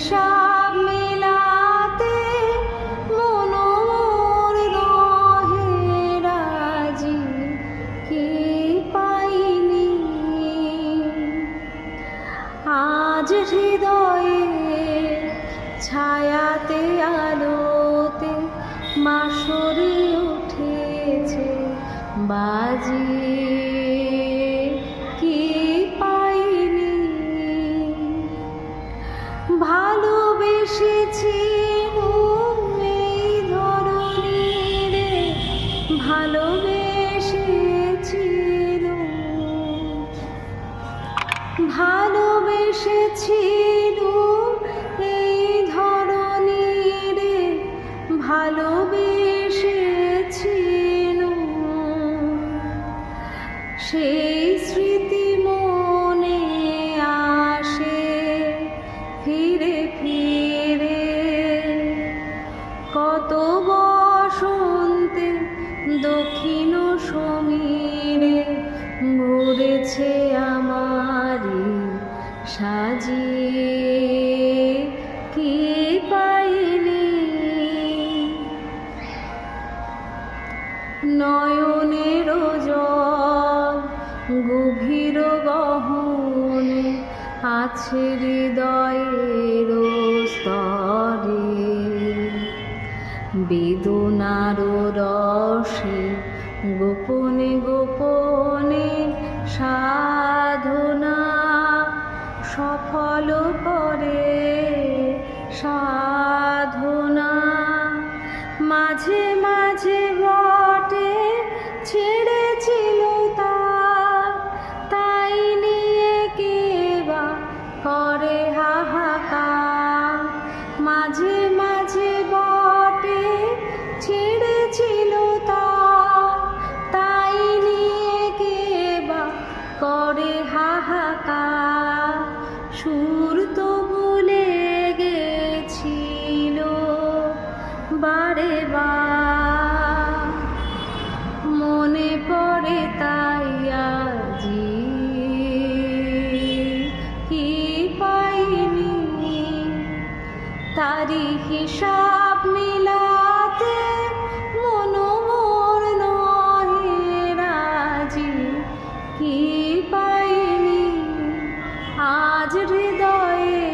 হিসাব মেলাতে মন মোর রহে রাজি, কি পাইনি আজ হৃদয়ে ছায়াতে আলোতে মাসরে উঠেছে বাজি, কি পাইনি ভালোবেসেছি এই ধরনের ভালোবেসেছি ভালোবেসেছি এই ধরনের ভালোবেসেছি সেই স্মৃতি মনে আসে ফিরে ফিরে কত বসন্তে দক্ষিণ সমীরে ঘুরেছে আমারি সাজিয়ে, কি পাইনি নয়নের জল গভীর গহনে আছে হৃদয়ের স্তরে, বেদনার রসে গোপনে গোপনে সাধনা সফল করে সাধনা, মাঝে মাঝে বটে ছেড়েছিল তাই নিয়ে কে বা করে হাহাকার, মাঝে মাঝে বটে ছেড়েছিল তাই নিয়ে কে বা করে হাহাকার, সুর তো ভুলে গেছিল বারে বার মনে পড়ে তাই আজি, কি পাইনি তারি হিসাব মিলাতে মন মোর নহে রাজি, কি পাইনি আজ হৃদয়ে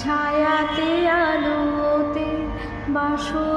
ছায়াতে আলোতে বাসর